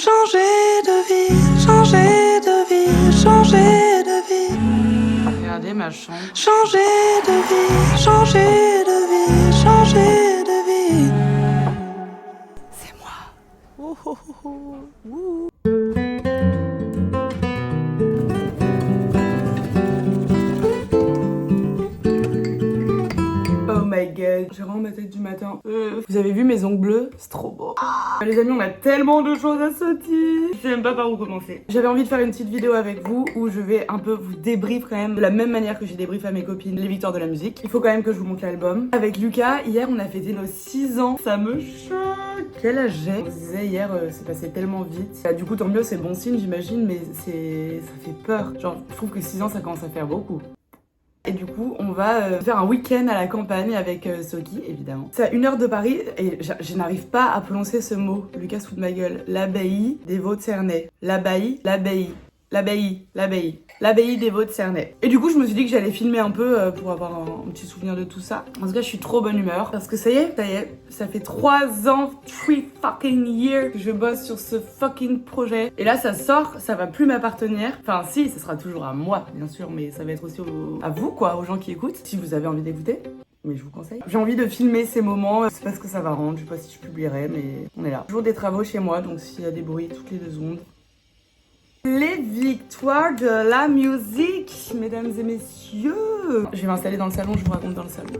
changer de vie, changer de vie, changer de vie. Regardez ma chambre. Changer de vie, changer de vie, changer de vie. C'est moi. Oh, oh, oh, oh. Oh my god, j'ai vraiment ma tête du matin. Vous avez vu mes ongles bleus? C'est trop beau. Les amis, on a tellement de choses à se dire. Je sais même pas par où commencer. J'avais envie de faire une petite vidéo avec vous où je vais un peu vous débrief quand même de la même manière que j'ai débrief à mes copines les victoires de la musique. Il faut quand même que je vous montre l'album. Avec Lucas, hier on a fêté nos 6 ans. Ça me choque. Quel âge j'ai? On se disait hier, c'est passé tellement vite. Bah, du coup, tant mieux, c'est bon signe j'imagine, mais ça fait peur. Genre, je trouve que 6 ans ça commence à faire beaucoup. Et du coup, on va faire un week-end à la campagne avec Soki, évidemment. C'est à 1 heure de Paris et je n'arrive pas à prononcer ce mot. Lucas se fout de ma gueule. L'abbaye des Vaux-de-Cernay. L'abbaye, l'abbaye, l'abbaye, l'abbaye. L'abbaye des Vaux-de-Cernay. Et du coup, je me suis dit que j'allais filmer un peu pour avoir un petit souvenir de tout ça. En tout cas, je suis trop bonne humeur. Parce que ça y est, ça fait 3 ans, 3 fucking years que je bosse sur ce fucking projet. Et là, ça sort, ça va plus m'appartenir. Enfin, si, ça sera toujours à moi, bien sûr, mais ça va être aussi à vous, quoi, aux gens qui écoutent, si vous avez envie d'écouter. Mais je vous conseille. J'ai envie de filmer ces moments. Je sais pas ce que ça va rendre, je sais pas si je publierai, mais on est là. Toujours des travaux chez moi, donc s'il y a des bruits toutes les 2 secondes. Les victoires de la musique, mesdames et messieurs. Je vais m'installer dans le salon, je vous raconte dans le salon.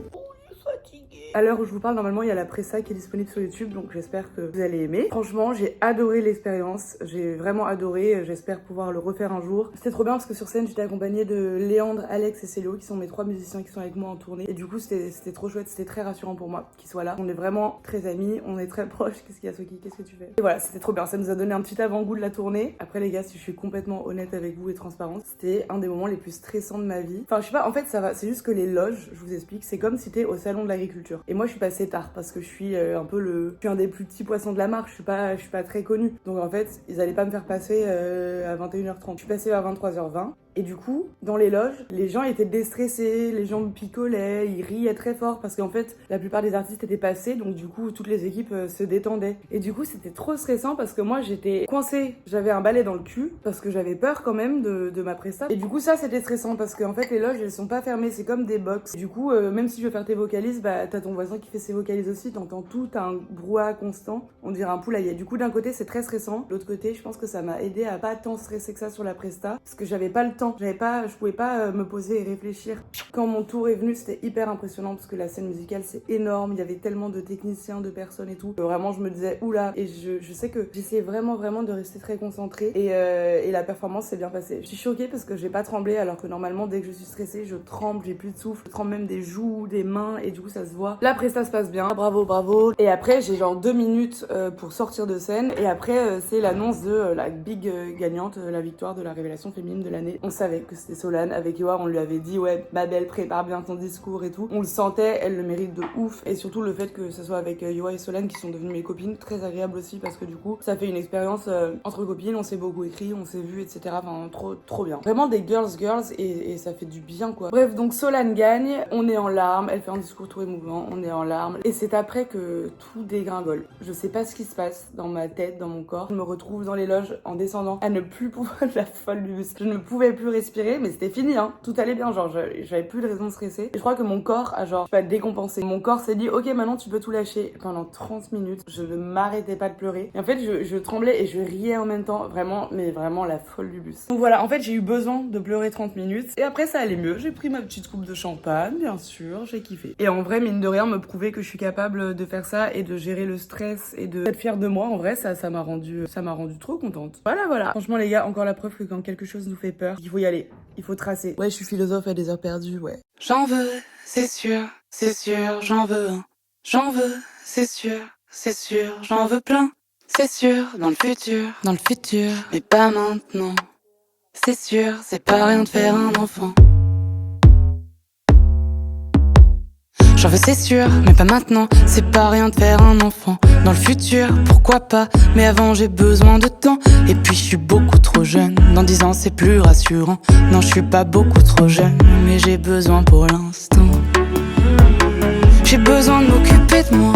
À l'heure où je vous parle, normalement, il y a la pressa qui est disponible sur YouTube, donc j'espère que vous allez aimer. Franchement, j'ai adoré l'expérience, j'ai vraiment adoré, j'espère pouvoir le refaire un jour. C'était trop bien parce que sur scène, j'étais accompagnée de Léandre, Alex et Célo, qui sont mes 3 musiciens qui sont avec moi en tournée. Et du coup, c'était trop chouette, c'était très rassurant pour moi qu'ils soient là. On est vraiment très amis, on est très proches. Qu'est-ce qu'il y a, Soki? Qu'est-ce que tu fais? Et voilà, c'était trop bien, ça nous a donné un petit avant-goût de la tournée. Après les gars, si je suis complètement honnête avec vous et transparente, c'était un des moments les plus stressants de ma vie. Enfin, je sais pas, en fait, ça va, c'est juste que les loges, je vous explique, c'est comme si t'es au salon de l'agriculture. Et moi, je suis passée tard parce que je suis je suis un des plus petits poissons de la marque, je suis pas très connue. Donc en fait, ils allaient pas me faire passer à 21h30. Je suis passée à 23h20. Et du coup, dans les loges, les gens étaient déstressés, les gens me picolaient, ils riaient très fort parce qu'en fait, la plupart des artistes étaient passés, donc du coup, toutes les équipes se détendaient. Et du coup, c'était trop stressant parce que moi, j'étais coincée. J'avais un balai dans le cul parce que j'avais peur quand même de ma presta. Et du coup, ça, c'était stressant parce qu'en fait, les loges, elles sont pas fermées, c'est comme des box. Du coup, même si je veux faire tes vocalises, bah, t'as ton voisin qui fait ses vocalises aussi, t'entends tout, t'as un brouhaha constant, on dirait un poulailler. Du coup, d'un côté, c'est très stressant. De l'autre côté, je pense que ça m'a aidé à pas tant stresser que ça sur la presta parce que j'avais pas le temps. Je pouvais pas me poser et réfléchir. Quand mon tour est venu, c'était hyper impressionnant parce que la scène musicale c'est énorme, il y avait tellement de techniciens, de personnes et tout. Vraiment, je me disais oula, et je sais que j'essayais vraiment de rester très concentrée et la performance s'est bien passée. Je suis choquée parce que j'ai pas tremblé alors que normalement dès que je suis stressée, je tremble, j'ai plus de souffle, je tremble même des joues, des mains et du coup ça se voit. La presta se passe bien, bravo. Et après, j'ai genre 2 minutes pour sortir de scène et après c'est l'annonce de la big gagnante, la victoire de la révélation féminine de l'année. On savait que c'était Solane. Avec Yoa, on lui avait dit ouais, ma belle, prépare bien ton discours et tout. On le sentait, elle le mérite de ouf. Et surtout le fait que ce soit avec Yoa et Solane qui sont devenues mes copines, très agréable aussi parce que du coup, ça fait une expérience entre copines, on s'est beaucoup écrit, on s'est vu, etc. Enfin, trop bien. Vraiment des girls et ça fait du bien quoi. Bref, donc Solane gagne, on est en larmes, elle fait un discours tout émouvant, on est en larmes. Et c'est après que tout dégringole. Je sais pas ce qui se passe dans ma tête, dans mon corps. Je me retrouve dans les loges en descendant à ne plus pouvoir de la folle du bus. Je ne pouvais plus respirer, mais c'était fini, hein. Tout allait bien, genre j'avais plus de raison de stresser. Et je crois que mon corps a genre pas décompensé. Mon corps s'est dit ok, maintenant tu peux tout lâcher. Pendant 30 minutes, je ne m'arrêtais pas de pleurer. Et en fait, je tremblais et je riais en même temps. Vraiment, mais vraiment la folle du bus. Donc voilà, en fait, j'ai eu besoin de pleurer 30 minutes. Et après, ça allait mieux. J'ai pris ma petite coupe de champagne, bien sûr, j'ai kiffé. Et en vrai, mine de rien, me prouver que je suis capable de faire ça et de gérer le stress et de être fière de moi, en vrai, ça m'a rendu trop contente. Voilà. Franchement, les gars, encore la preuve que quand quelque chose nous fait peur, il faut y aller. Il faut tracer. Ouais, je suis philosophe à des heures perdues, ouais. J'en veux, c'est sûr, j'en veux un. J'en veux, c'est sûr, j'en veux plein. C'est sûr, dans le futur, mais pas maintenant. C'est sûr, c'est pas rien de faire un enfant. J'en veux, c'est sûr, mais pas maintenant. C'est pas rien de faire un enfant. Dans le futur, pourquoi pas, mais avant j'ai besoin de temps. Et puis je suis beaucoup trop jeune. Dans 10 ans c'est plus rassurant. Non, je suis pas beaucoup trop jeune, mais j'ai besoin pour l'instant. J'ai besoin de m'occuper de moi,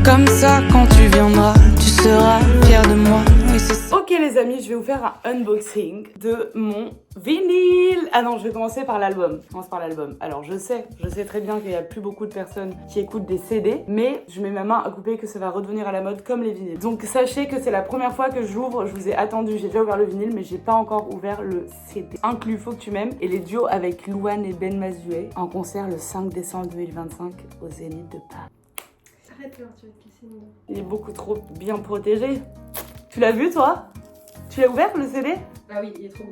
Comme ça, quand tu viendras, tu seras fier de moi. Oui, c'est ça. Ok les amis, je vais vous faire un unboxing de mon vinyle. Ah non, je vais commencer par l'album. Je commence par l'album. Alors je sais très bien qu'il y a plus beaucoup de personnes qui écoutent des CD, mais je mets ma main à couper que ça va redevenir à la mode comme les vinyles. Donc sachez que c'est la première fois que je l'ouvre. Je vous ai attendu, j'ai déjà ouvert le vinyle, mais j'ai pas encore ouvert le CD. Inclus Faut que tu m'aimes et les duos avec Louane et Ben Mazué en concert le 5 décembre 2025 au Zénith de Paris. Arrête-le, tu vas te pisser dedans. Il est beaucoup trop bien protégé. Tu l'as vu toi? Tu l'as ouvert le CD? Ah oui, il est trop beau.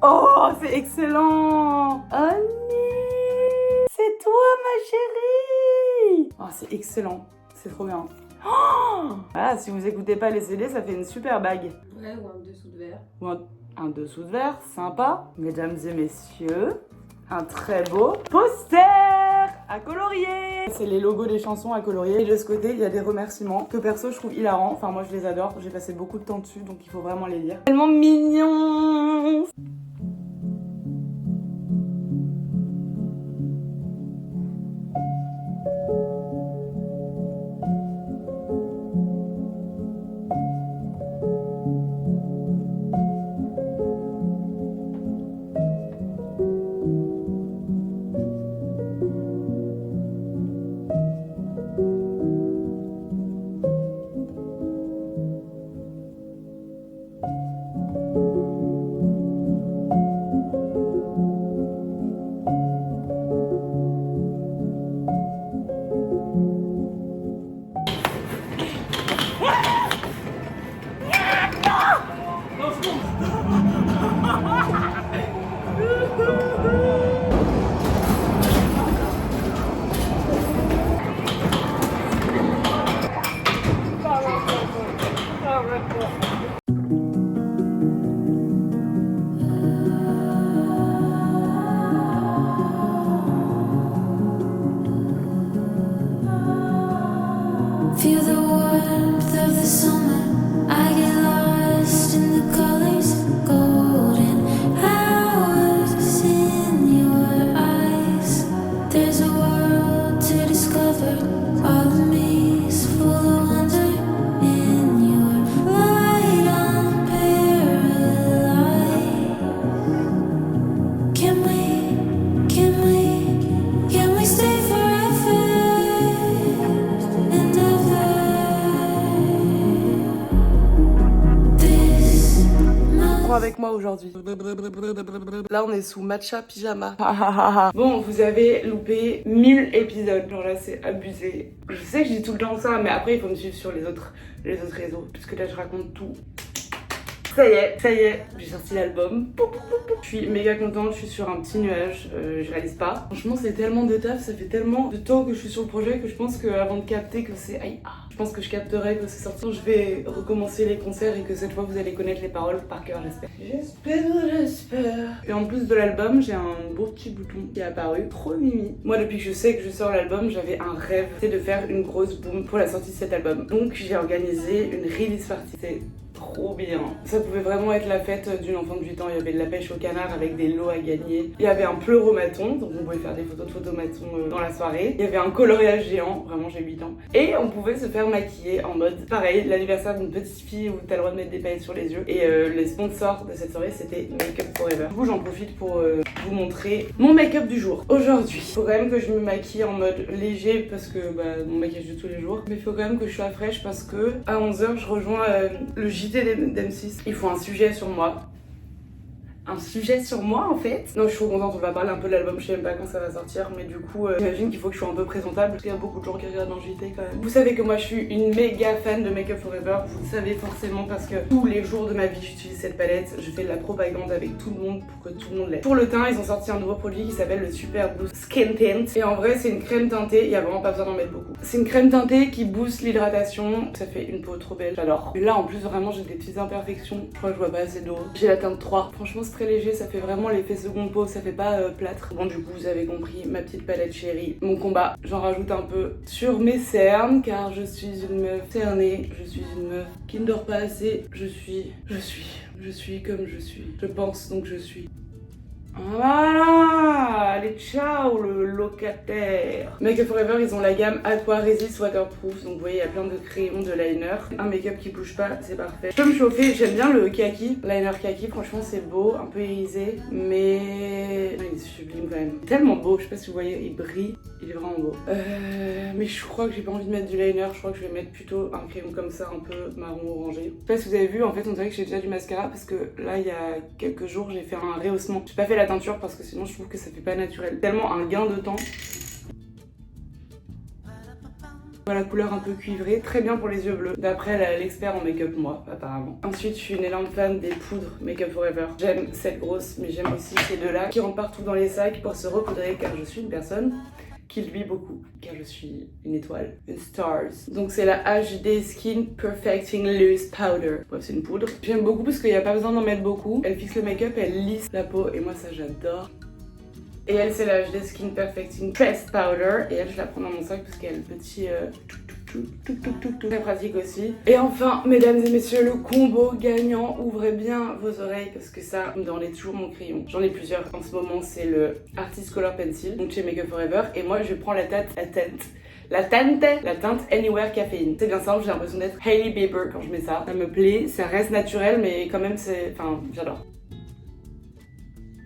Oh, c'est excellent! Annie! C'est toi ma chérie! Oh, c'est excellent. C'est trop bien. Oh, ah, si vous écoutez pas les CD, ça fait une super bague. Ouais, ou un dessous de verre. Ou un dessous de verre, sympa. Mesdames et messieurs, un très beau poster à colorier. C'est les logos des chansons à colorier. Et de ce côté, il y a des remerciements que perso je trouve hilarants. Enfin, moi je les adore. J'ai passé beaucoup de temps dessus, donc il faut vraiment les lire. Tellement mignon. Feel the warmth of the summer. I get lost in the colors, golden hours in your eyes. There's a world to discover. All of me is full of wonder in your light. I'm paralyzed. Can we stay forever and ever? This Avec moi aujourd'hui. Là on est sous matcha pyjama. Bon, vous avez loupé 1000 épisodes. Genre là c'est abusé. Je sais que je dis tout le temps ça, mais après il faut me suivre sur les autres réseaux, puisque là je raconte tout. Ça y est, j'ai sorti l'album. Je suis méga contente, je suis sur un petit nuage, je réalise pas. Franchement c'est tellement de taf, ça fait tellement de temps que je suis sur le projet que je pense qu'avant de capter que c'est... je pense que je capterai que c'est sorti. Je vais recommencer les concerts et que cette fois vous allez connaître les paroles par cœur, j'espère. J'espère. Et en plus de l'album, j'ai un beau petit bouton qui est apparu. Trop mimi. Moi depuis que je sais que je sors l'album, j'avais un rêve, c'est de faire une grosse boom pour la sortie de cet album. Donc j'ai organisé une release party. C'est trop bien. Ça pouvait vraiment être la fête d'une enfant de 8 ans. Il y avait de la pêche au canard avec des lots à gagner. Il y avait un pleuromaton, donc on pouvait faire des photos de photomaton dans la soirée. Il y avait un coloriage géant, vraiment j'ai 8 ans. Et on pouvait se faire maquiller en mode pareil, l'anniversaire d'une petite fille où t'as le droit de mettre des paillettes sur les yeux. Et les sponsors de cette soirée c'était Make Up Forever. Du coup j'en profite pour vous montrer mon make-up du jour. Aujourd'hui, faut quand même que je me maquille en mode léger parce que mon maquillage de tous les jours. Mais il faut quand même que je sois fraîche parce que à 11h je rejoins le JT d'M6. Ils font un sujet sur moi. Un sujet sur moi en fait. Non, je suis trop contente, on va parler un peu de l'album, je sais même pas quand ça va sortir, mais du coup j'imagine qu'il faut que je sois un peu présentable parce qu'il y a beaucoup de gens qui regardent dans JT quand même. Vous savez que moi je suis une méga fan de Make Up Forever, vous le savez forcément parce que tous les jours de ma vie j'utilise cette palette, je fais de la propagande avec tout le monde pour que tout le monde l'ait. Pour le teint, ils ont sorti un nouveau produit qui s'appelle le Super Boost Skin Tint et en vrai c'est une crème teintée, il y a vraiment pas besoin d'en mettre beaucoup. C'est une crème teintée qui booste l'hydratation, ça fait une peau trop belle, j'adore. Et là en plus vraiment j'ai des petites imperfections, je crois que je vois pas assez d'eau. J'ai la teinte 3, franchement c'est très léger, ça fait vraiment l'effet seconde peau, ça fait pas plâtre. Bon du coup vous avez compris, ma petite palette chérie, mon combat, j'en rajoute un peu sur mes cernes car je suis une meuf cernée, je suis une meuf qui ne dort pas assez, je suis comme je suis, je pense donc je suis. Voilà, allez ciao le locataire. Make Up Forever, ils ont la gamme Aqua Resist Waterproof, donc vous voyez il y a plein de crayons, de liner. Un make-up qui bouge pas, c'est parfait. Je peux me chauffer, j'aime bien le kaki, liner kaki, franchement c'est beau, un peu irisé, mais il est sublime quand même. Tellement beau, je sais pas si vous voyez, il brille, il est vraiment beau. Mais je crois que j'ai pas envie de mettre du liner, je crois que je vais mettre plutôt un crayon comme ça, un peu marron orangé. Je sais pas si vous avez vu, en fait on dirait que j'ai déjà du mascara parce que là il y a quelques jours j'ai fait un rehaussement. J'ai pas fait la teinture parce que sinon je trouve que ça fait pas naturel. Tellement un gain de temps. Voilà, couleur un peu cuivrée, très bien pour les yeux bleus, d'après l'expert en make-up moi, apparemment. Ensuite, je suis une énorme fan des poudres Make Up Forever. J'aime cette grosse, mais j'aime aussi ces deux-là, qui rentrent partout dans les sacs pour se repoudrer, car je suis une personne qui lui beaucoup, car je suis une étoile, une stars. Donc c'est la HD Skin Perfecting Loose Powder. Bref, c'est une poudre. J'aime beaucoup parce qu'il n'y a pas besoin d'en mettre beaucoup. Elle fixe le make-up, elle lisse la peau, et moi ça j'adore. Et elle, c'est la HD Skin Perfecting Pressed Powder. Et elle, je la prends dans mon sac parce qu'elle a le petit très pratique aussi. Et enfin, mesdames et messieurs, le combo gagnant. Ouvrez bien vos oreilles parce que ça me donnait toujours mon crayon. J'en ai plusieurs. En ce moment, c'est le Artist Color Pencil, donc chez Make Up Forever. Et moi, je prends la teinte Anywhere Caffeine. C'est bien simple, j'ai l'impression d'être Hailey Bieber quand je mets ça. Ça me plaît, ça reste naturel, mais quand même, enfin, j'adore.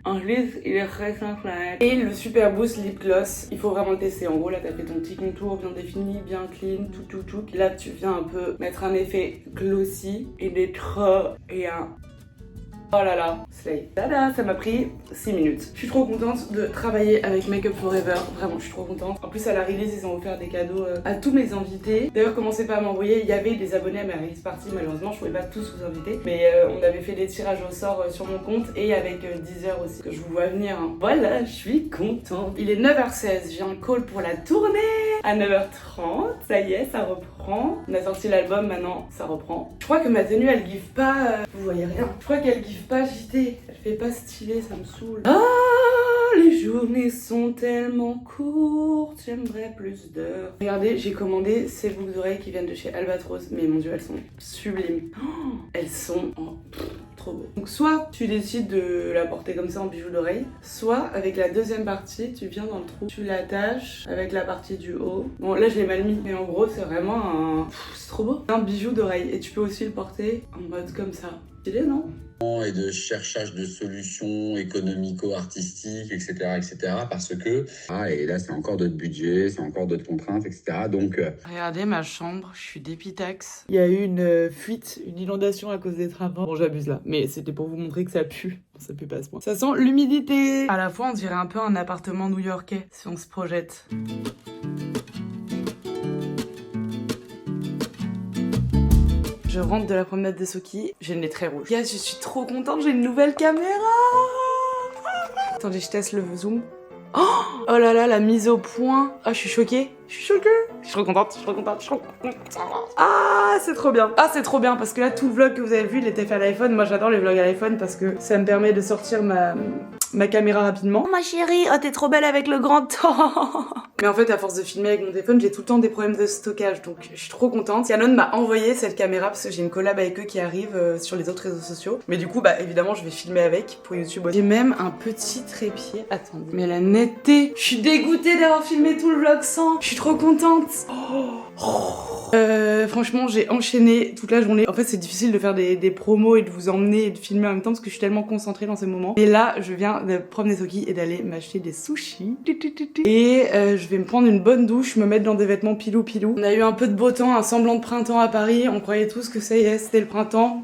En glisse, il est très simple. Et le Super Boost Lip Gloss, il faut vraiment le tester. En gros, là, t'as fait ton petit contour bien défini, bien clean, tout. Là, tu viens un peu mettre un effet glossy. Il est trop et un... Oh là là, slay. Tada, ça m'a pris 6 minutes. Je suis trop contente de travailler avec Make Up Forever. Vraiment, je suis trop contente. En plus, à la release, ils ont offert des cadeaux à tous mes invités. D'ailleurs, commencez pas à m'envoyer. Il y avait des abonnés à ma release party. Malheureusement, je pouvais pas tous vous inviter. Mais on avait fait des tirages au sort sur mon compte et avec Deezer aussi, que je vous vois venir. Hein. Voilà, je suis contente. Il est 9h16. J'ai un call pour la tournée à 9h30. Ça y est, ça reprend. On a sorti l'album, maintenant, ça reprend. Je crois que ma tenue, elle give pas... Vous voyez rien. Je crois qu'elle give pas JT, elle fait pas stylée, ça me saoule. Ah, les journées sont tellement courtes, j'aimerais plus d'heures. Regardez, j'ai commandé ces boucles d'oreilles qui viennent de chez Albatros, mais mon dieu, elles sont sublimes. Oh, elles sont trop beaux. Donc soit tu décides de la porter comme ça en bijou d'oreille, soit avec la deuxième partie, tu viens dans le trou, tu l'attaches avec la partie du haut. Bon là je l'ai mal mis, mais en gros c'est vraiment un... c'est trop beau. Un bijou d'oreille et tu peux aussi le porter en mode comme ça. Stylé, non? Et de cherchage de solutions économico-artistiques, etc., parce que et là c'est encore d'autres budgets, c'est encore d'autres contraintes, etc. Donc regardez ma chambre, je suis d'épitaxe. Il y a eu une fuite, une inondation à cause des travaux. Bon, j'abuse là, mais c'était pour vous montrer que ça pue. Ça pue pas à ce point. Ça sent l'humidité. À la fois, on dirait un peu un appartement new-yorkais si on se projette. Je rentre de la promenade des Soki, j'ai le nez très rouge. Yes, je suis trop contente, j'ai une nouvelle caméra. Attendez, je teste le zoom. Oh là là, la mise au point. Ah, je suis choquée. Je suis trop contente, Ah, c'est trop bien. Ah, c'est trop bien parce que là, tout le vlog que vous avez vu, il était fait à l'iPhone. Moi, j'adore les vlogs à l'iPhone parce que ça me permet de sortir ma caméra rapidement. Oh, ma chérie, oh, t'es trop belle avec le grand temps. Mais en fait, à force de filmer avec mon téléphone, j'ai tout le temps des problèmes de stockage. Donc, je suis trop contente. Canon m'a envoyé cette caméra parce que j'ai une collab avec eux qui arrive sur les autres réseaux sociaux. Mais du coup, bah, évidemment, je vais filmer avec pour YouTube. J'ai même un petit trépied. Attendez. Mais la netteté. Je suis dégoûtée d'avoir filmé tout le vlog sans. Je suis trop contente. Franchement, j'ai enchaîné toute la journée. En fait, c'est difficile de faire des promos et de vous emmener et de filmer en même temps parce que je suis tellement concentrée dans ces moments. Et là, je viens de prendre des Soki et d'aller m'acheter des sushis. Et je vais me prendre une bonne douche, me mettre dans des vêtements pilou. On a eu un peu de beau temps, un semblant de printemps à Paris. On croyait tous que ça y est, c'était le printemps.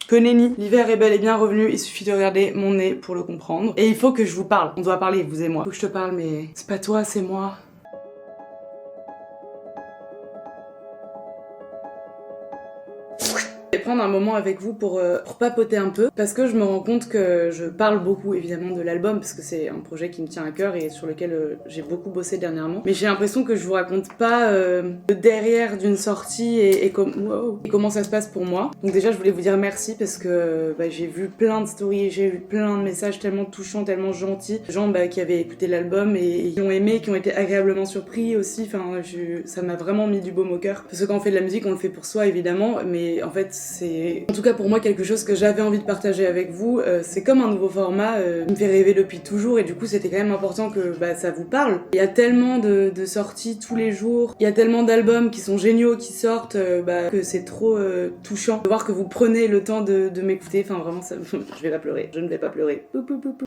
Que nenni. L'hiver est bel et bien revenu, il suffit de regarder mon nez pour le comprendre. Et il faut que je vous parle. On doit parler, vous et moi. Faut que je te parle, mais c'est pas toi, c'est moi. Je vais prendre un moment avec vous pour papoter un peu parce que je me rends compte que je parle beaucoup évidemment de l'album parce que c'est un projet qui me tient à cœur et sur lequel j'ai beaucoup bossé dernièrement, mais j'ai l'impression que je vous raconte pas le derrière d'une sortie et comment ça se passe pour moi. Donc déjà je voulais vous dire merci parce que j'ai vu plein de stories, j'ai eu plein de messages tellement touchants, tellement gentils, des gens qui avaient écouté l'album et qui ont aimé, qui ont été agréablement surpris aussi. Enfin ça m'a vraiment mis du baume au cœur parce que quand on fait de la musique on le fait pour soi évidemment, mais en fait c'est en tout cas pour moi quelque chose que j'avais envie de partager avec vous. C'est comme un nouveau format qui me fait rêver depuis toujours et du coup c'était quand même important que ça vous parle. Il y a tellement de sorties tous les jours, il y a tellement d'albums qui sont géniaux qui sortent que c'est trop touchant de voir que vous prenez le temps de m'écouter. Enfin vraiment ça je vais pas pleurer, je ne vais pas pleurer.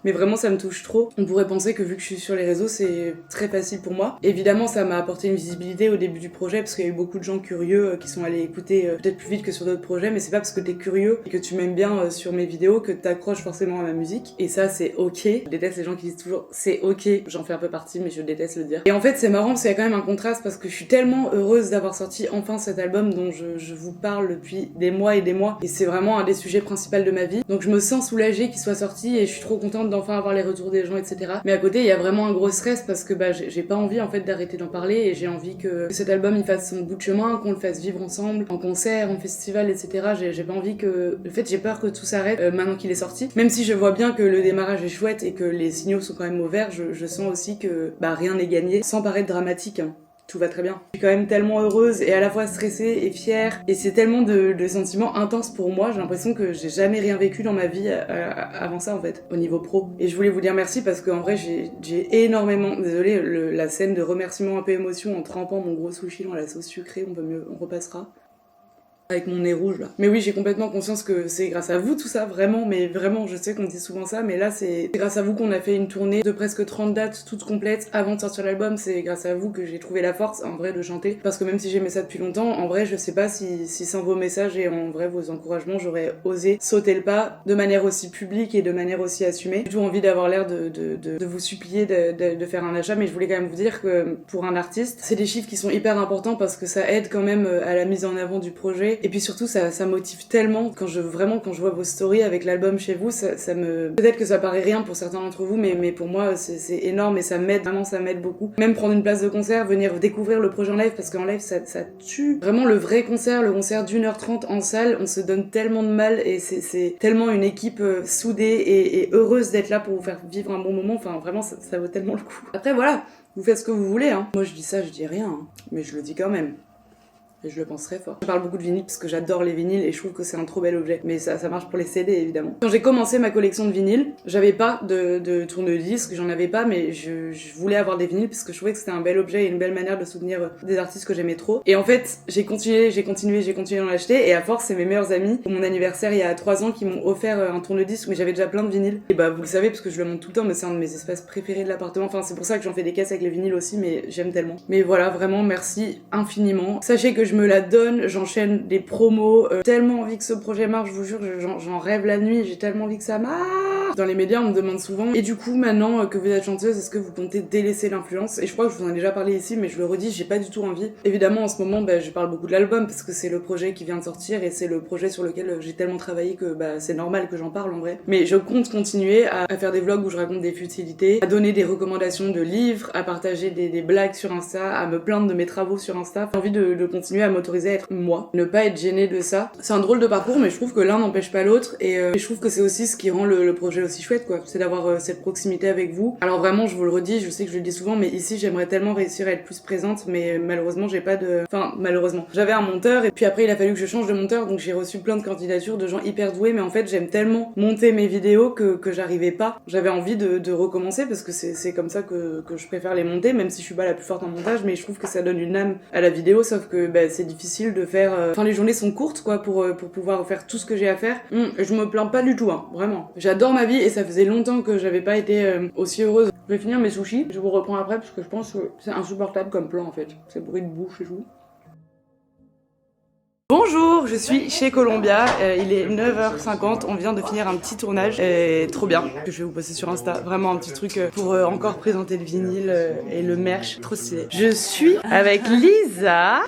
Mais vraiment ça me touche trop. On pourrait penser que vu que je suis sur les réseaux c'est très facile pour moi. Évidemment ça m'a apporté une visibilité au début du projet parce qu'il y a eu beaucoup de gens curieux qui sont allés écouter peut-être plus vite que sur d'autres projets, mais c'est pas parce que t'es curieux et que tu m'aimes bien sur mes vidéos que t'accroches forcément à ma musique. Et ça c'est ok. Je déteste les gens qui disent toujours c'est ok. J'en fais un peu partie mais je déteste le dire. Et en fait c'est marrant parce qu'il y a quand même un contraste parce que je suis tellement heureuse d'avoir sorti enfin cet album dont je vous parle depuis des mois et c'est vraiment un des sujets principaux de ma vie. Donc je me sens soulagée qu'il soit sorti et je suis trop contente d'enfin avoir les retours des gens, etc. Mais à côté il y a vraiment un gros stress parce que j'ai pas envie en fait d'arrêter d'en parler et j'ai envie que cet album il fasse son bout de chemin, qu'on le fasse vivre ensemble, en concert, en festival, etc. J'ai pas envie que... En fait j'ai peur que tout s'arrête maintenant qu'il est sorti. Même si je vois bien que le démarrage est chouette et que les signaux sont quand même au vert, je sens aussi que rien n'est gagné, sans paraître dramatique. Hein. Tout va très bien. Je suis quand même tellement heureuse et à la fois stressée et fière. Et c'est tellement de sentiments intenses pour moi. J'ai l'impression que j'ai jamais rien vécu dans ma vie avant ça en fait, au niveau pro. Et je voulais vous dire merci parce qu'en vrai j'ai énormément... Désolée, la scène de remerciement un peu émotion en trempant mon gros sushi dans la sauce sucrée, on repassera. Avec mon nez rouge là. Mais oui, j'ai complètement conscience que c'est grâce à vous tout ça, vraiment, mais vraiment, je sais qu'on dit souvent ça, mais là c'est grâce à vous qu'on a fait une tournée de presque 30 dates toutes complètes avant de sortir l'album, c'est grâce à vous que j'ai trouvé la force en vrai de chanter, parce que même si j'aimais ça depuis longtemps, en vrai je sais pas si sans vos messages et en vrai vos encouragements, j'aurais osé sauter le pas de manière aussi publique et de manière aussi assumée. J'ai toujours envie d'avoir l'air de vous supplier de faire un achat, mais je voulais quand même vous dire que pour un artiste, c'est des chiffres qui sont hyper importants parce que ça aide quand même à la mise en avant du projet. Et puis surtout ça motive tellement quand je vois vos stories avec l'album chez vous, ça me... Peut-être que ça paraît rien pour certains d'entre vous, mais pour moi c'est énorme et ça m'aide, vraiment ça m'aide beaucoup. Même prendre une place de concert, venir découvrir le projet en live, parce qu'en live ça tue. Vraiment le vrai concert, le concert d'1h30 en salle, on se donne tellement de mal et c'est tellement une équipe soudée et heureuse d'être là pour vous faire vivre un bon moment, enfin vraiment ça vaut tellement le coup. Après voilà, vous faites ce que vous voulez, hein. Moi je dis ça, je dis rien, hein. Mais je le dis quand même. Et je le pense très fort. Je parle beaucoup de vinyles parce que j'adore les vinyles et je trouve que c'est un trop bel objet. Mais ça marche pour les CD évidemment. Quand j'ai commencé ma collection de vinyles, j'avais pas de tourne-disque, j'en avais pas, mais je voulais avoir des vinyles parce que je trouvais que c'était un bel objet et une belle manière de soutenir des artistes que j'aimais trop. Et en fait, j'ai continué d'en acheter et à force, c'est mes meilleurs amis pour mon anniversaire il y a 3 ans qui m'ont offert un tourne-disque mais j'avais déjà plein de vinyles. Et vous le savez parce que je le montre tout le temps, mais c'est un de mes espaces préférés de l'appartement. Enfin, c'est pour ça que j'en fais des caisses avec les vinyles aussi, mais j'aime tellement. Mais voilà, vraiment merci infiniment. Sachez que je me la donne, j'enchaîne des promos, tellement envie que ce projet marche, je vous jure, j'en rêve la nuit, j'ai tellement envie que ça marche. Dans les médias, on me demande souvent, et du coup, maintenant que vous êtes chanteuse, est-ce que vous comptez délaisser l'influence? Et je crois que je vous en ai déjà parlé ici, mais je le redis, j'ai pas du tout envie. Évidemment, en ce moment, je parle beaucoup de l'album, parce que c'est le projet qui vient de sortir, et c'est le projet sur lequel j'ai tellement travaillé que c'est normal que j'en parle en vrai. Mais je compte continuer à faire des vlogs où je raconte des futilités, à donner des recommandations de livres, à partager des blagues sur Insta, à me plaindre de mes travaux sur Insta. J'ai envie de continuer à m'autoriser à être moi, ne pas être gênée de ça. C'est un drôle de parcours, mais je trouve que l'un n'empêche pas l'autre, et je trouve que c'est aussi ce qui rend le projet aussi chouette, quoi. C'est d'avoir cette proximité avec vous. Alors vraiment, je vous le redis, je sais que je le dis souvent, mais ici, j'aimerais tellement réussir à être plus présente, mais malheureusement, j'ai pas de... Enfin, malheureusement. J'avais un monteur, et puis après, il a fallu que je change de monteur, donc j'ai reçu plein de candidatures de gens hyper doués, mais en fait, j'aime tellement monter mes vidéos que j'arrivais pas. J'avais envie de recommencer, parce que c'est comme ça que je préfère les monter, même si je suis pas la plus forte en montage, mais je trouve que ça donne une âme à la vidéo, sauf que c'est difficile de faire... Enfin, les journées sont courtes, quoi, pour pouvoir faire tout ce que j'ai à faire. Je me plains pas du tout, hein, vraiment. J'adore ma vie, et ça faisait longtemps que j'avais pas été aussi heureuse. Je vais finir mes sushis, je vous reprends après, parce que je pense que c'est insupportable comme plan, en fait. C'est bruit de bouche et tout. Bonjour, je suis chez Columbia, il est 9h50, on vient de finir un petit tournage, trop bien, que je vais vous poster sur Insta, vraiment un petit truc pour encore présenter le vinyle et le merch, trop stylé. Je suis avec Lisa,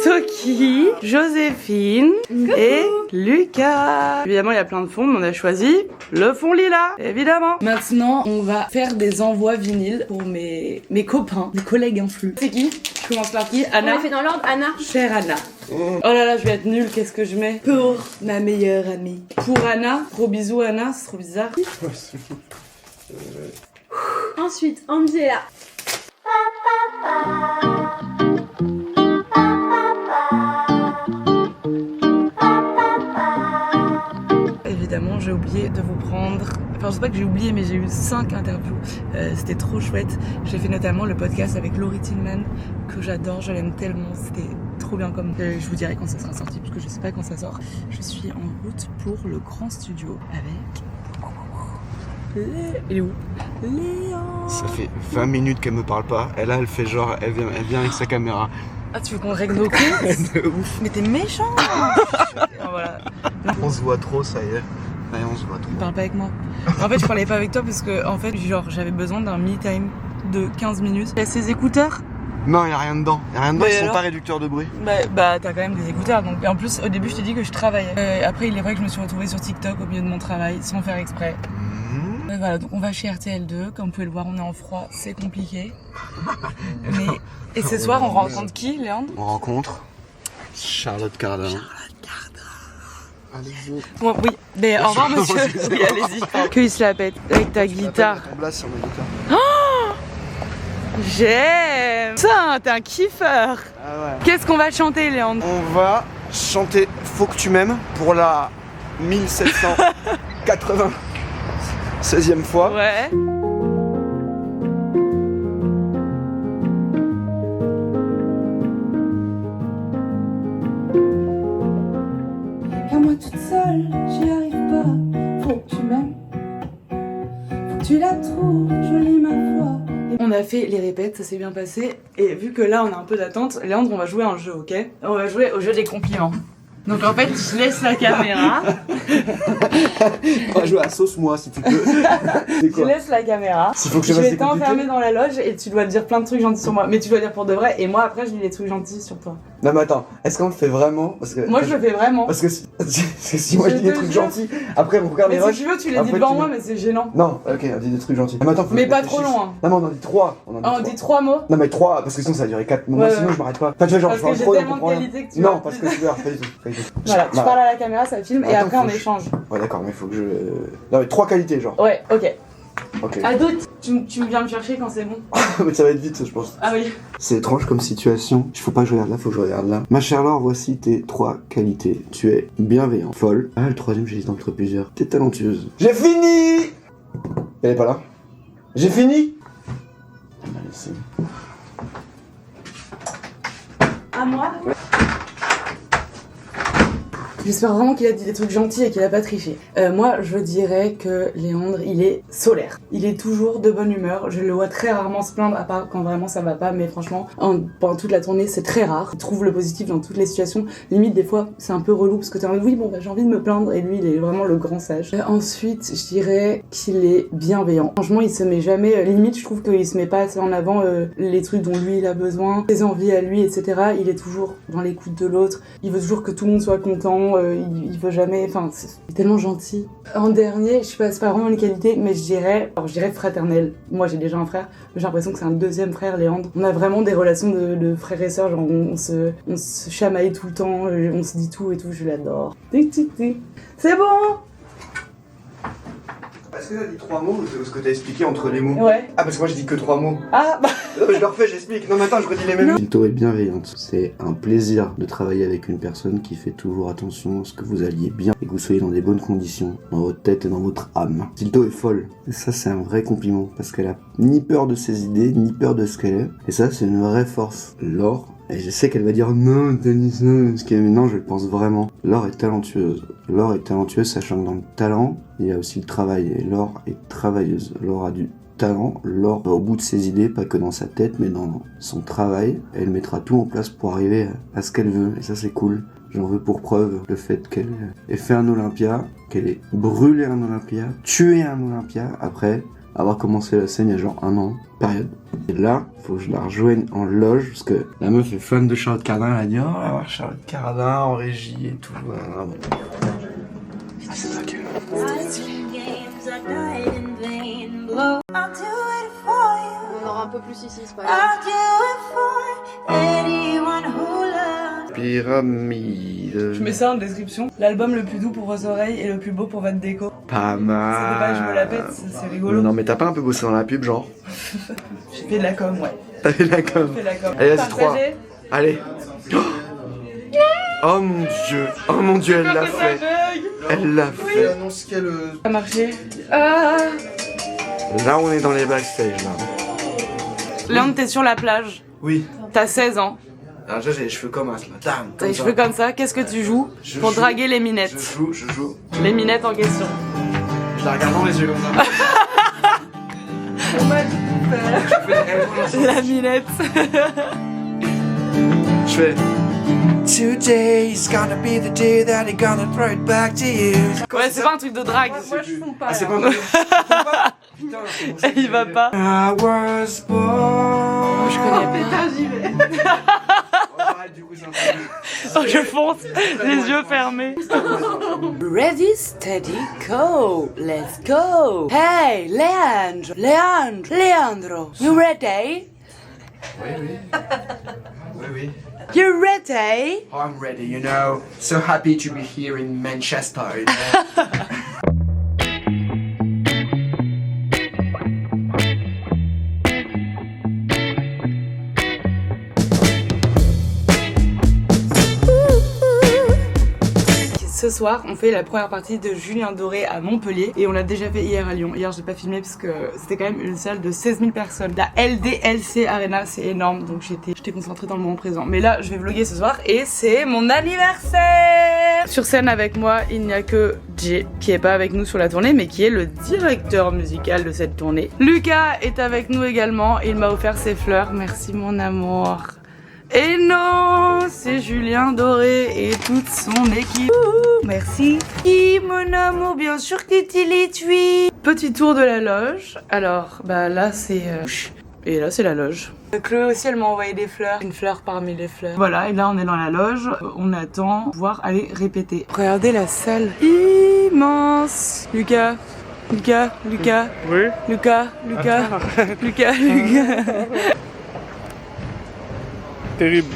Soki, Joséphine et Lucas. Évidemment il y a plein de fonds, mais on a choisi le fond lilas, évidemment. Maintenant on va faire des envois vinyles pour mes copains, mes collègues influx. C'est qui? Je commence par qui? Anna. On l'a fait dans l'ordre, Anna. Chère Anna. Oh là là, je vais être nulle, qu'est-ce que je mets? Pour ma meilleure amie. Pour Anna, gros bisous Anna, c'est trop bizarre. Ensuite, Angela. évidemment j'ai oublié de vous prendre... Enfin je sais pas que j'ai oublié mais j'ai eu 5 interviews, c'était trop chouette. J'ai fait notamment le podcast avec Laurie Tillman que j'adore, je l'aime tellement, c'était trop bien comme... je vous dirai quand ça sera sorti parce que je sais pas quand ça sort. Je suis en route pour le grand studio avec... Il est où? Léon. Ça fait 20 minutes qu'elle me parle pas, et là elle fait genre, elle vient avec sa caméra. Ah tu veux qu'on règle nos comptes? De ouf. Mais t'es méchant. Voilà. On se voit trop, ça y est. Ouais, on se voit trop. Parle pas avec moi. En fait je parlais pas avec toi parce que en fait genre j'avais besoin d'un me time de 15 minutes. Il y a ces écouteurs. Non, y a rien dedans. Y a rien dedans, Mais ils sont alors pas réducteurs de bruit. Bah t'as quand même des écouteurs donc et en plus au début je t'ai dit que je travaillais. Après il est vrai que je me suis retrouvée sur TikTok au milieu de mon travail sans faire exprès. Voilà, donc on va chez RTL2, comme vous pouvez le voir on est en froid, c'est compliqué. Mais... Et ce soir on rencontre qui, Léandre? On rencontre Charlotte Cardin. Allez-y. Bon, oui, mais au revoir monsieur. Oui, allez-y. Cueille la pète avec ta guitare. On blase sur ma guitare. J'aime. Putain, t'es un kiffeur. Ah ouais. Qu'est-ce qu'on va chanter, Léandre? On va chanter Faut que tu m'aimes pour la 1796e fois. Ouais. Car moi toute seule, j'y arrive pas. Faut que tu m'aimes. Faut que tu la trouves jolie, ma foi. On a fait les répètes, ça s'est bien passé. Et vu que là on a un peu d'attente, Léandre, on va jouer à un jeu, ok? On va jouer au jeu des compliments. Donc en fait, je laisse la caméra. On va jouer à sauce moi si tu peux. C'est Je quoi? laisse la caméra. S'il faut que Je je fasse vais des compliqués. t'enfermer dans la loge et tu dois dire plein de trucs gentils sur moi. Mais tu dois dire pour de vrai et moi après je dis les trucs gentils sur toi. Non mais attends, est-ce qu'on le fait vraiment? Parce que Moi je le fais vraiment. Parce que si moi je Je dis des te trucs jure. gentils, après on regarde Mais les si rushs. tu veux, tu les dis après, devant tu moi, dis- mais c'est gênant. Non, ok, on dit des trucs gentils. Mais attends, faut Mais que pas je trop réfléchisse. long, hein. Non mais on en dit 3. On dit 3 mots. Non mais 3, parce que sinon ça va durer 4 moments, Ouais, sinon ouais. je m'arrête pas. Enfin tu vois genre Parce je parle que j'ai trop et on tellement de comprend rien. qualité que tu Non, vas- parce que tu vois, pas du tout. Pas du tout. Voilà, tu Bah, parles à la caméra, ça filme et Attends, après on faut que- échange. Ouais d'accord, mais faut que je... Non mais 3 qualités genre. Ouais, ok. Ok. À d'autres, tu viens me chercher quand c'est bon. Mais ça va être vite je pense. Ah oui. C'est étrange comme situation. Il faut pas que je regarde là, faut que je regarde là. Ma chère Laure, voici tes 3 qualités. Tu es bienveillant, folle. Ah, le troisième, j'hésite entre plusieurs. T'es talentueuse. J'ai fini. Elle est pas là. J'ai fini. On va laisser. À moi. J'espère vraiment qu'il a dit des trucs gentils et qu'il a pas triché. Moi, je dirais que Léandre, il est solaire. Il est toujours de bonne humeur. Je le vois très rarement se plaindre, à part quand vraiment ça va pas. Mais franchement, pendant toute la tournée, c'est très rare. Il trouve le positif dans toutes les situations. Limite, des fois, c'est un peu relou parce que t'es en mode oui, bon, bah, j'ai envie de me plaindre. Et lui, il est vraiment le grand sage. Ensuite, je dirais qu'il est bienveillant. Franchement, il se met jamais... limite, je trouve qu'il se met pas assez en avant les trucs dont lui, il a besoin, ses envies à lui, etc. Il est toujours dans l'écoute de l'autre. Il veut toujours que tout le monde soit content. Il veut jamais... Enfin, il est tellement gentil. En dernier, je sais pas, c'est pas vraiment une qualité, mais je dirais fraternel. Moi, j'ai déjà un frère, mais j'ai l'impression que c'est un deuxième frère, Léandre. On a vraiment des relations de frères et sœurs, genre on se chamaille tout le temps, on se dit tout et tout, je l'adore. C'est bon! Est-ce que t'as dit 3 mots ou c'est ce que t'as expliqué entre les mots? Ouais. Ah, parce que moi je dis que 3 mots. Ah, bah... Non, mais je le refais, j'explique. Non, mais attends, je redis les mêmes. Silto est bienveillante. C'est un plaisir de travailler avec une personne qui fait toujours attention à ce que vous alliez bien et que vous soyez dans des bonnes conditions, dans votre tête et dans votre âme. Silto est folle. Et ça, c'est un vrai compliment parce qu'elle a ni peur de ses idées, ni peur de ce qu'elle est. Et ça, c'est une vraie force. Laure, et je sais qu'elle va dire non, t'as dit ça, mais non, je le pense vraiment. Laure est talentueuse. Laure est talentueuse, sachant que dans le talent, il y a aussi le travail. Et Laure est travailleuse. Laure a du talent. Laure va au bout de ses idées, pas que dans sa tête, mais dans son travail. Elle mettra tout en place pour arriver à ce qu'elle veut. Et ça, c'est cool. J'en veux pour preuve le fait qu'elle ait fait un Olympia, qu'elle ait brûlé un Olympia, tué un Olympia, après avoir commencé la scène il y a genre 1 an, période. Et là, faut que je la rejoigne en loge, parce que la meuf est fan de Charlotte Cardin, elle a dit « Oh, on va voir Charlotte Cardin en régie et tout. » Ah, c'est ça qu'elle On aura un peu plus ici, c'est pas grave. Pyramide. Je mets ça en description. L'album le plus doux pour vos oreilles et le plus beau pour votre déco. Pas mal. C'était pas je me la pète, c'est rigolo. Non, mais t'as pas un peu bossé dans la pub, genre? J'ai fait de la com, ouais. T'as fait la com. J'ai fait de la com. Allez, vas-y, 3. Partagez. Allez. Oh mon dieu, elle l'a fait. Elle l'a fait. Annonce qu'elle. Ça a marché. Ah. Là, on est dans les backstage, là. Léon, t'es sur la plage. Oui. T'as 16 ans. Alors déjà, j'ai les cheveux comme as là. Dame, T'as les cheveux comme ça. Qu'est-ce que tu joues Je pour joue. draguer les minettes? Je joue. Les minettes en question. Je la regarde dans les yeux comme ça. La minette. Je fais. Today's gonna be the day that I'm gonna throw it back to you. Ouais, c'est pas un truc de drague. Ah, c'est pas vrai. Putain, Il va pas. I was born. Je connais pas. Du coup, j'ai Oh, je fonce, les yeux fermés. Ready, steady, go. Let's go. Hey, Leandro, you ready? Oui. You ready? Oh, I'm ready, you know. So happy to be here in Manchester. You know? Ce soir, on fait la première partie de Julien Doré à Montpellier et on l'a déjà fait hier à Lyon. Hier, j'ai pas filmé parce que c'était quand même une salle de 16 000 personnes. La LDLC Arena, c'est énorme, donc j'étais concentrée dans le moment présent. Mais là, je vais vlogger ce soir et c'est mon anniversaire. Sur scène avec moi, il n'y a que Jay qui est pas avec nous sur la tournée, mais qui est le directeur musical de cette tournée. Lucas est avec nous également. Il m'a offert ses fleurs. Merci mon amour. Et non, c'est Julien Doré et toute son équipe. Merci. Et mon amour, bien sûr que tu les tues. Petit tour de la loge. Alors, bah là c'est... Et là c'est la loge. Chloé aussi, elle m'a envoyé des fleurs. Une fleur parmi les fleurs. Voilà, et là on est dans la loge. On attend pouvoir aller répéter. Regardez la salle immense. Lucas. Oui. Lucas. Terrible.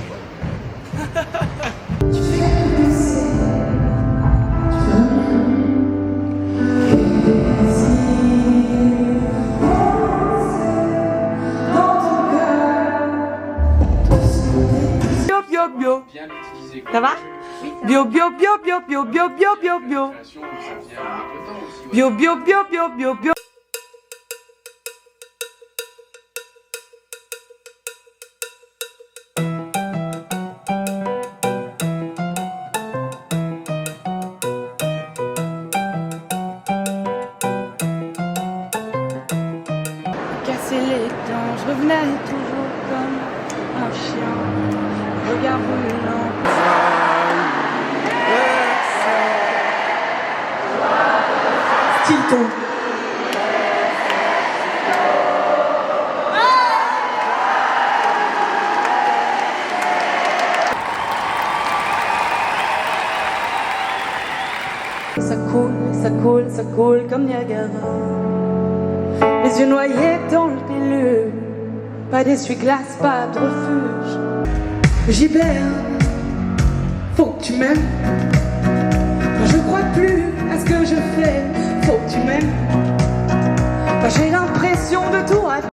Bio. Ça va? Bio. Bio. Casser les dents, je revenais toujours comme un chien. Regarde brûlant. Stilton. Ça coule comme Niagara. Les yeux noyés dans le pilule. Pas d'essuie-glace, pas de refuge. Gilbert, faut que tu m'aimes. Je crois plus à ce que je fais. Faut que tu m'aimes. J'ai l'impression de tout rater.